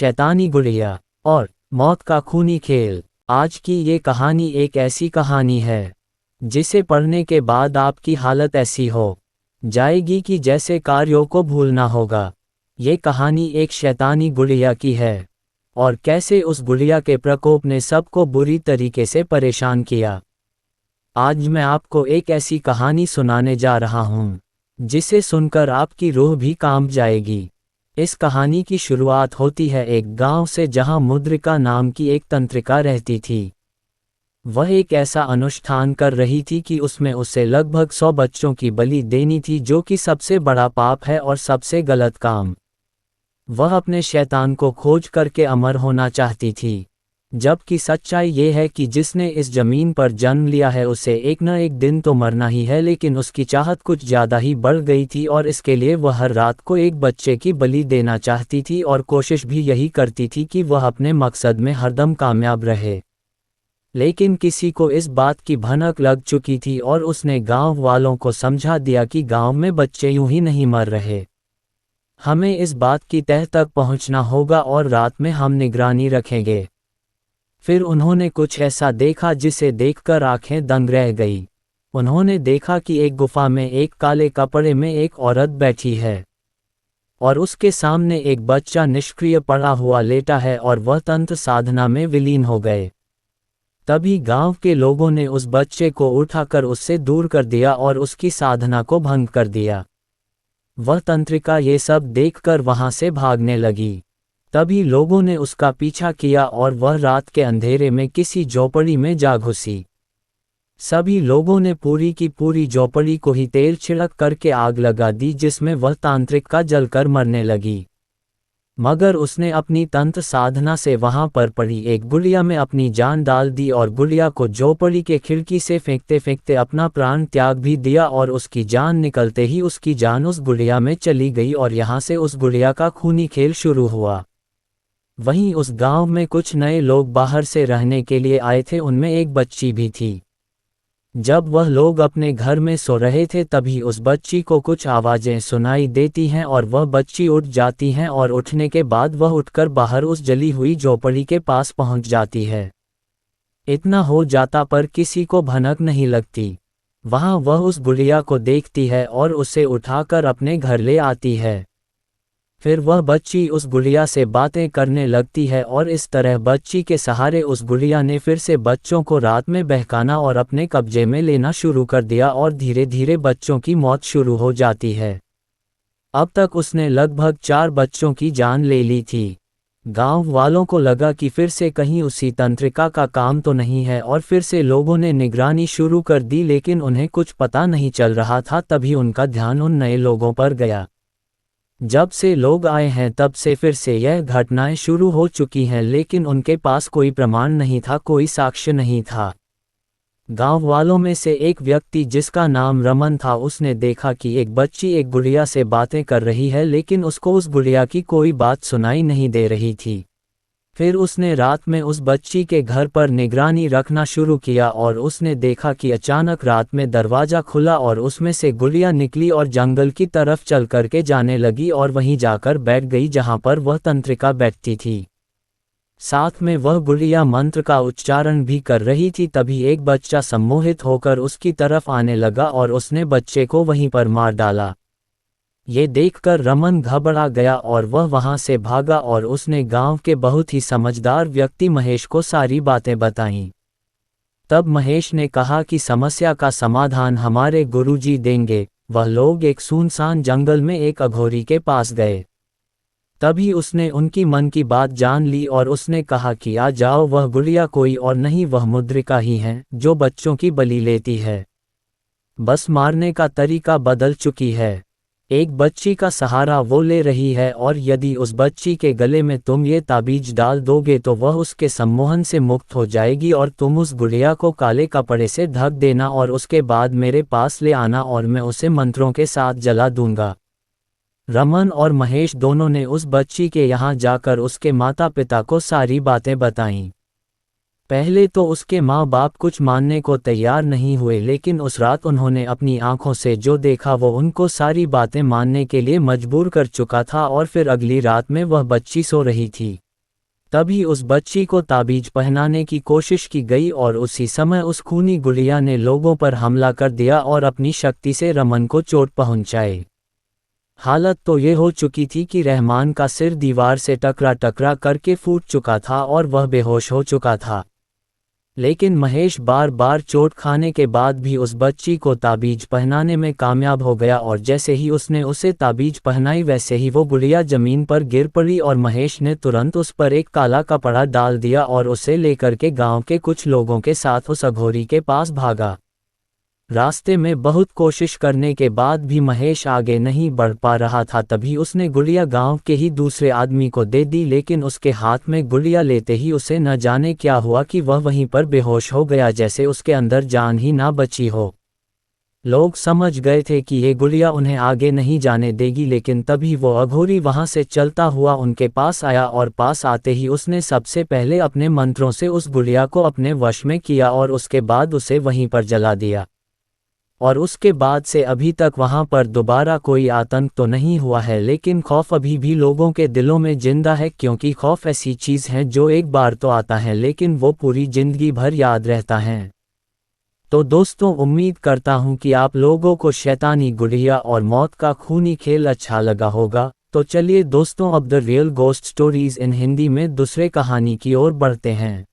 शैतानी गुड़िया और मौत का खूनी खेल। आज की ये कहानी एक ऐसी कहानी है जिसे पढ़ने के बाद आपकी हालत ऐसी हो जाएगी कि जैसे कार्यों को भूलना होगा। ये कहानी एक शैतानी गुड़िया की है और कैसे उस गुड़िया के प्रकोप ने सबको बुरी तरीके से परेशान किया। आज मैं आपको एक ऐसी कहानी सुनाने जा रहा हूँ जिसे सुनकर आपकी रूह भी कांप जाएगी। इस कहानी की शुरुआत होती है एक गांव से जहां मुद्रिका नाम की एक तंत्रिका रहती थी। वह एक ऐसा अनुष्ठान कर रही थी कि उसमें उसे लगभग 100 बच्चों की बलि देनी थी, जो कि सबसे बड़ा पाप है और सबसे गलत काम। वह अपने शैतान को खोज करके अमर होना चाहती थी, जबकि सच्चाई ये है कि जिसने इस जमीन पर जन्म लिया है उसे एक न एक दिन तो मरना ही है। लेकिन उसकी चाहत कुछ ज़्यादा ही बढ़ गई थी और इसके लिए वह हर रात को एक बच्चे की बलि देना चाहती थी और कोशिश भी यही करती थी कि वह अपने मकसद में हरदम कामयाब रहे। लेकिन किसी को इस बात की भनक लग चुकी थी और उसने गांव वालों को समझा दिया कि गांव में बच्चे यूं ही नहीं मर रहे, हमें इस बात की तह तक पहुंचना होगा और रात में हम निगरानी रखेंगे। फिर उन्होंने कुछ ऐसा देखा जिसे देखकर आंखें दंग रह गई। उन्होंने देखा कि एक गुफा में एक काले कपड़े में एक औरत बैठी है और उसके सामने एक बच्चा निष्क्रिय पड़ा हुआ लेटा है और वह तंत्र साधना में विलीन हो गए। तभी गांव के लोगों ने उस बच्चे को उठाकर उससे दूर कर दिया और उसकी साधना को भंग कर दिया। वह तंत्रिका ये सब देखकर वहां से भागने लगी। तभी लोगों ने उसका पीछा किया और वह रात के अंधेरे में किसी झोपड़ी में जा घुसी। सभी लोगों ने पूरी की पूरी झोपड़ी को ही तेल छिड़क करके आग लगा दी, जिसमें वह तांत्रिक का जलकर मरने लगी। मगर उसने अपनी तंत्र साधना से वहां पर पड़ी एक गुड़िया में अपनी जान डाल दी और गुड़िया को झोपड़ी के खिड़की से फेंकते फेंकते अपना प्राण त्याग भी दिया और उसकी जान निकलते ही उसकी जान उस गुड़िया में चली गई और यहाँ से उस गुड़िया का खूनी खेल शुरू हुआ। वहीं उस गांव में कुछ नए लोग बाहर से रहने के लिए आए थे, उनमें एक बच्ची भी थी। जब वह लोग अपने घर में सो रहे थे तभी उस बच्ची को कुछ आवाज़ें सुनाई देती हैं और वह बच्ची उठ जाती हैं और उठने के बाद वह उठकर बाहर उस जली हुई झोपड़ी के पास पहुंच जाती है। इतना हो जाता पर किसी को भनक नहीं लगती। वहां वह उस गुड़िया को देखती है और उसे उठाकर अपने घर ले आती है। फिर वह बच्ची उस गुड़िया से बातें करने लगती है और इस तरह बच्ची के सहारे उस गुड़िया ने फिर से बच्चों को रात में बहकाना और अपने कब्जे में लेना शुरू कर दिया और धीरे धीरे बच्चों की मौत शुरू हो जाती है। अब तक उसने लगभग 4 बच्चों की जान ले ली थी। गांव वालों को लगा कि फिर से कहीं उसी तंत्रिका का काम तो नहीं है और फिर से लोगों ने निगरानी शुरू कर दी, लेकिन उन्हें कुछ पता नहीं चल रहा था। तभी उनका ध्यान उन नए लोगों पर गया। जब से लोग आए हैं तब से फिर से यह घटनाएं शुरू हो चुकी हैं, लेकिन उनके पास कोई प्रमाण नहीं था, कोई साक्ष्य नहीं था। गांव वालों में से एक व्यक्ति जिसका नाम रमन था, उसने देखा कि एक बच्ची एक गुड़िया से बातें कर रही है, लेकिन उसको उस गुड़िया की कोई बात सुनाई नहीं दे रही थी। फिर उसने रात में उस बच्ची के घर पर निगरानी रखना शुरू किया और उसने देखा कि अचानक रात में दरवाज़ा खुला और उसमें से गुड़िया निकली और जंगल की तरफ चल करके जाने लगी और वहीं जाकर बैठ गई जहां पर वह तंत्रिका बैठती थी। साथ में वह गुड़िया मंत्र का उच्चारण भी कर रही थी। तभी एक बच्चा सम्मोहित होकर उसकी तरफ आने लगा और उसने बच्चे को वहीं पर मार डाला। ये देखकर रमन घबरा गया और वह वहां से भागा और उसने गांव के बहुत ही समझदार व्यक्ति महेश को सारी बातें बताईं। तब महेश ने कहा कि समस्या का समाधान हमारे गुरुजी देंगे। वह लोग एक सुनसान जंगल में एक अघोरी के पास गए। तभी उसने उनकी मन की बात जान ली और उसने कहा कि आ जाओ, वह गुड़िया कोई और नहीं, वह मुद्रिका ही है जो बच्चों की बलि लेती है। बस मारने का तरीका बदल चुकी है। एक बच्ची का सहारा वो ले रही है और यदि उस बच्ची के गले में तुम ये ताबीज डाल दोगे तो वह उसके सम्मोहन से मुक्त हो जाएगी और तुम उस गुड़िया को काले कपड़े से ढक देना और उसके बाद मेरे पास ले आना और मैं उसे मंत्रों के साथ जला दूंगा। रमन और महेश दोनों ने उस बच्ची के यहाँ जाकर उसके माता पिता को सारी बातें बताईं। पहले तो उसके माँ बाप कुछ मानने को तैयार नहीं हुए, लेकिन उस रात उन्होंने अपनी आंखों से जो देखा वो उनको सारी बातें मानने के लिए मजबूर कर चुका था। और फिर अगली रात में वह बच्ची सो रही थी। तभी उस बच्ची को ताबीज पहनाने की कोशिश की गई और उसी समय उस खूनी गुड़िया ने लोगों पर हमला कर दिया और अपनी शक्ति से रमन को चोट पहुंचाई। हालत तो ये हो चुकी थी कि रहमान का सिर दीवार से टकरा करके फूट चुका था और वह बेहोश हो चुका था। लेकिन महेश बार बार चोट खाने के बाद भी उस बच्ची को ताबीज पहनाने में कामयाब हो गया और जैसे ही उसने उसे ताबीज पहनाई वैसे ही वो गुड़िया जमीन पर गिर पड़ी और महेश ने तुरंत उस पर एक काला कपड़ा डाल दिया और उसे लेकर के गांव के कुछ लोगों के साथ उस अघोरी के पास भागा। रास्ते में बहुत कोशिश करने के बाद भी महेश आगे नहीं बढ़ पा रहा था। तभी उसने गुड़िया गांव के ही दूसरे आदमी को दे दी, लेकिन उसके हाथ में गुड़िया लेते ही उसे न जाने क्या हुआ कि वह वहीं पर बेहोश हो गया, जैसे उसके अंदर जान ही ना बची हो। लोग समझ गए थे कि ये गुड़िया उन्हें आगे नहीं जाने देगी, लेकिन तभी वो अघोरी वहां से चलता हुआ उनके पास आया और पास आते ही उसने सबसे पहले अपने मंत्रों से उस गुड़िया को अपने वश में किया और उसके बाद उसे वहीं पर जला दिया। और उसके बाद से अभी तक वहां पर दोबारा कोई आतंक तो नहीं हुआ है, लेकिन खौफ अभी भी लोगों के दिलों में जिंदा है, क्योंकि खौफ ऐसी चीज़ है जो एक बार तो आता है लेकिन वो पूरी जिंदगी भर याद रहता है। तो दोस्तों, उम्मीद करता हूं कि आप लोगों को शैतानी गुड़िया और मौत का खूनी खेल अच्छा लगा होगा। तो चलिए दोस्तों, अब the real ghost stories in Hindi में दूसरे कहानी की ओर बढ़ते हैं।